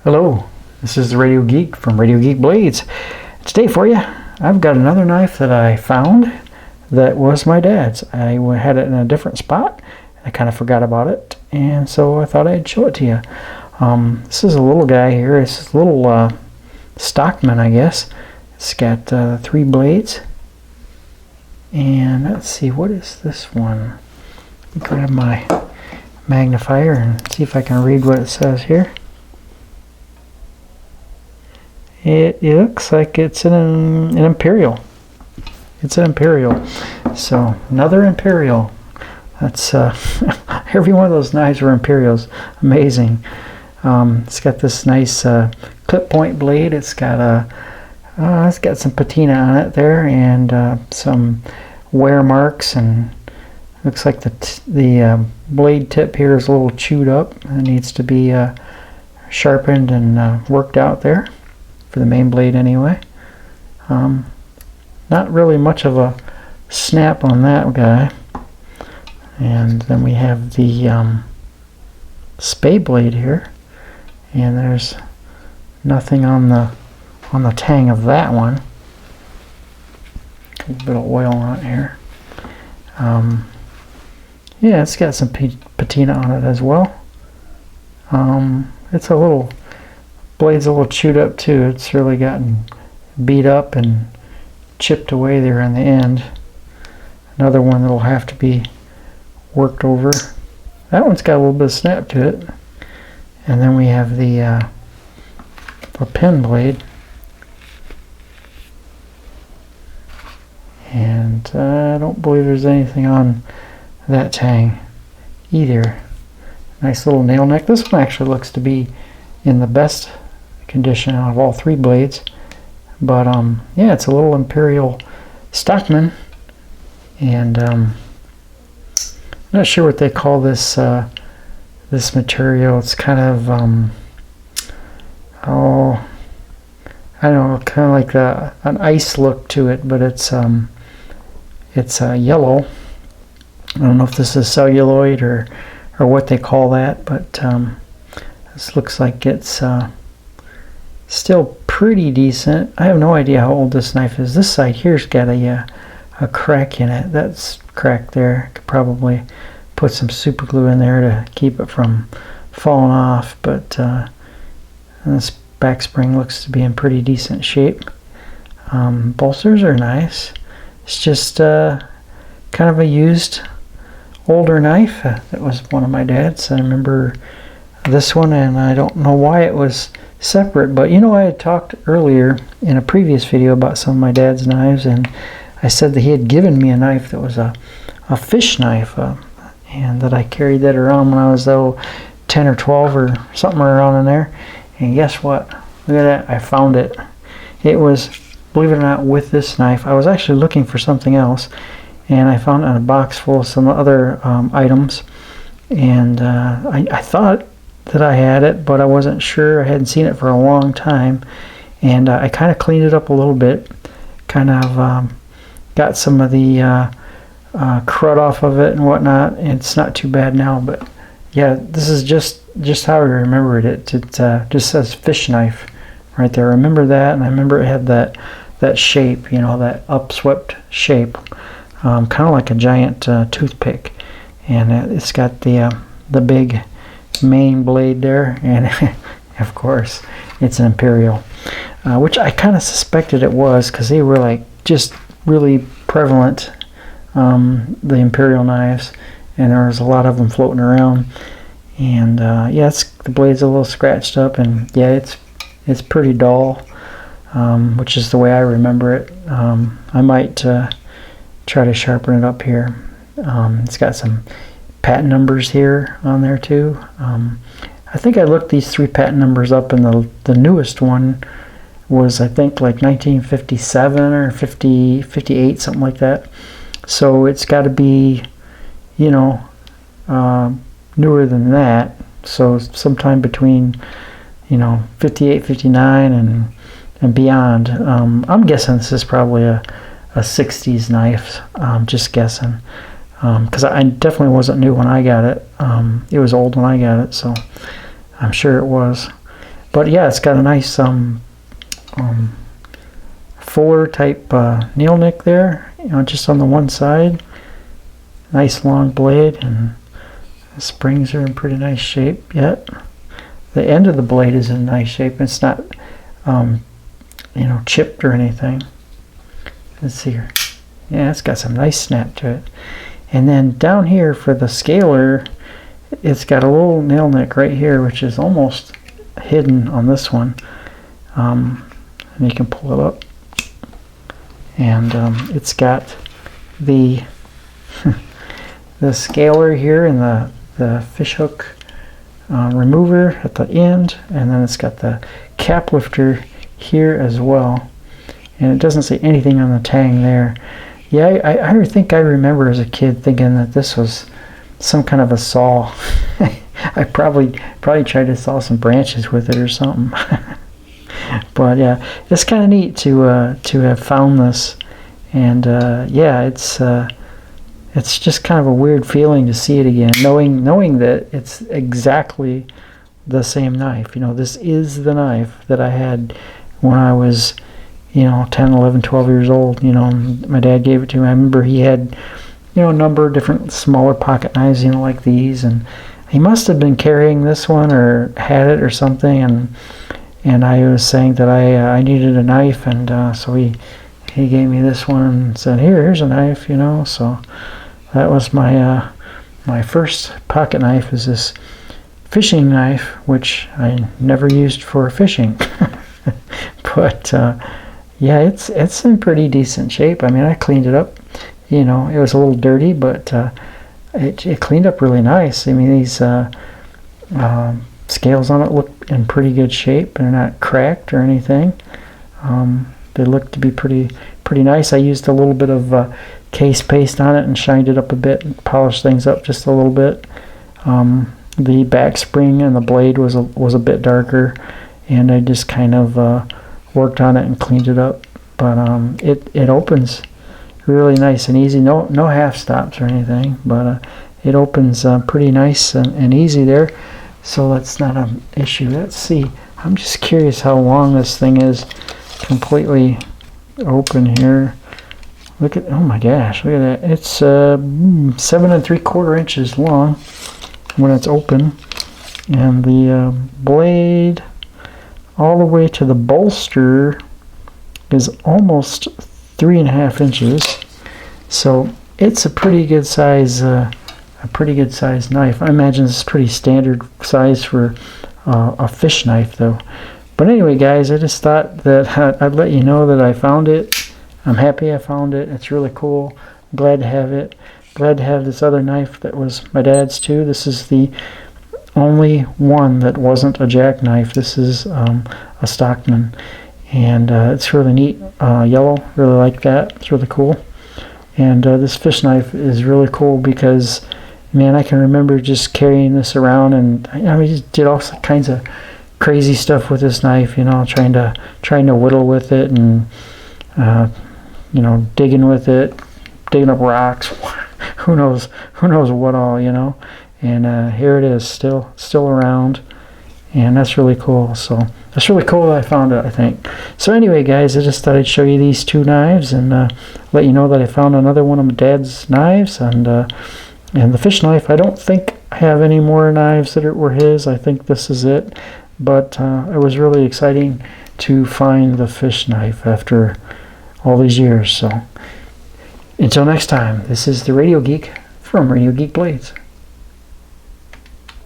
Hello, this is the Radio Geek from Radio Geek Blades. Today for you, I've got another knife that I found that was my dad's. I had it in a different spot, and I kind of forgot about it, and so I thought I'd show it to you. This is a little guy here. It's a little Stockman, I guess. It's got 3 blades, and let's see, what is this one? Let me grab my magnifier and see if I can read what it says here. It looks like it's an Imperial. It's an Imperial. So another Imperial. That's every one of those knives were Imperials. Amazing. It's got this nice clip point blade. It's got some patina on it there, and some wear marks, and looks like the blade tip here is a little chewed up. It needs to be sharpened and worked out there. For the main blade anyway. Not really much of a snap on that guy. And then we have the spade blade here, and there's nothing on the tang of that one. A little bit of oil on it here. Yeah, it's got some patina on it as well. It's a little blade's a little chewed up too. It's really gotten beat up and chipped away there in the end. Another one that'll have to be worked over. That one's got a little bit of snap to it. And then we have the pin blade. And I don't believe there's anything on that tang either. Nice little nail neck. This one actually looks to be in the best condition out of all 3 blades, but yeah, it's a little Imperial Stockman, and I'm not sure what they call this this material. It's kind of oh, I don't know, kind of like an ice look to it, but it's yellow. I don't know if this is celluloid or what they call that, but this looks like it's still pretty decent. I have no idea how old this knife is. This side here's got a crack in it. That's cracked there. Could probably put some super glue in there to keep it from falling off, but this back spring looks to be in pretty decent shape. Bolsters are nice. It's just kind of a used older knife. That was one of my dad's. I remember this one, and I don't know why it was separate, but you know, I had talked earlier in a previous video about some of my dad's knives, and I said that he had given me a knife that was a fish knife, and that I carried that around when I was 10 or 12 or something around in there. And guess what? Look at that, I found it. It was, believe it or not, with this knife. I was actually looking for something else, and I found it in a box full of some other items, and I thought that I had it, but I wasn't sure. I hadn't seen it for a long time, and I kind of cleaned it up a little bit, kind of got some of the crud off of it and whatnot, and it's not too bad now. But yeah, this is just how I remembered it. It just says fish knife right there. I remember that, and I remember it had that shape, you know, that upswept shape, kind of like a giant toothpick, and it's got the big main blade there, and of course it's an Imperial, which I kind of suspected it was, because they were like just really prevalent, the Imperial knives, and there was a lot of them floating around. And yeah, the blade's a little scratched up, and yeah, it's pretty dull, which is the way I remember it. I might try to sharpen it up here. It's got some patent numbers here on there too. I think I looked these 3 patent numbers up, and the newest one was, I think, like 1957 or 58, something like that. So it's got to be, you know, newer than that. So sometime between, you know, 58, 59 and beyond. I'm guessing this is probably a 60s knife. Just guessing. Because I definitely wasn't new when I got it. It was old when I got it, so I'm sure it was. But yeah, it's got a nice fuller type nail nick there, just on the one side. Nice long blade, and the springs are in pretty nice shape yet. The end of the blade is in nice shape. It's not chipped or anything. Let's see here. Yeah, it's got some nice snap to it. And then down here for the scaler, it's got a little nail nick right here, which is almost hidden on this one. And you can pull it up. And it's got the the scaler here and the fish hook remover at the end, and then it's got the cap lifter here as well. And it doesn't say anything on the tang there. Yeah, I think I remember as a kid thinking that this was some kind of a saw. I probably tried to saw some branches with it or something. But yeah, it's kind of neat to have found this, and yeah, it's just kind of a weird feeling to see it again, knowing that it's exactly the same knife. This is the knife that I had when I was 10, 11, 12 years old. My dad gave it to me. I remember he had a number of different smaller pocket knives, like these, and he must have been carrying this one or had it or something, and I was saying that I needed a knife, and so he gave me this one and said, here's a knife, so that was my my first pocket knife, is this fishing knife, which I never used for fishing. But yeah, it's in pretty decent shape. I mean, I cleaned it up. It was a little dirty, but it cleaned up really nice. I mean, these scales on it look in pretty good shape. They're not cracked or anything. They look to be pretty nice. I used a little bit of case paste on it and shined it up a bit and polished things up just a little bit. The back spring and the blade was a bit darker, and I just kind of worked on it and cleaned it up. But it opens really nice and easy. No half stops or anything, but it opens pretty nice and easy there. So that's not an issue. Let's see. I'm just curious how long this thing is completely open here. Look at, oh my gosh, look at that. It's 7 3/4 inches long when it's open, and the blade all the way to the bolster is almost 3.5 inches. So it's a pretty good size knife. I imagine it's pretty standard size for a fish knife, though. But anyway, guys, I just thought that I'd let you know that I found it. I'm happy I found it. It's really cool. I'm glad to have it. Glad to have this other knife that was my dad's too. This is the only one that wasn't a jackknife. This is a Stockman, and it's really neat. Yellow, really like that. It's really cool. And this fish knife is really cool because, man, I can remember just carrying this around, and I just did all kinds of crazy stuff with this knife. Trying to whittle with it, and digging with it, digging up rocks. Who knows what all, And here it is, still around, and that's really cool. So that's really cool that I found it, I think. So anyway, guys, I just thought I'd show you these two knives and let you know that I found another one of my dad's knives, and the fish knife. I don't think I have any more knives that were his. I think this is it. But it was really exciting to find the fish knife after all these years. So until next time, this is the Radio Geek from Radio Geek Blades.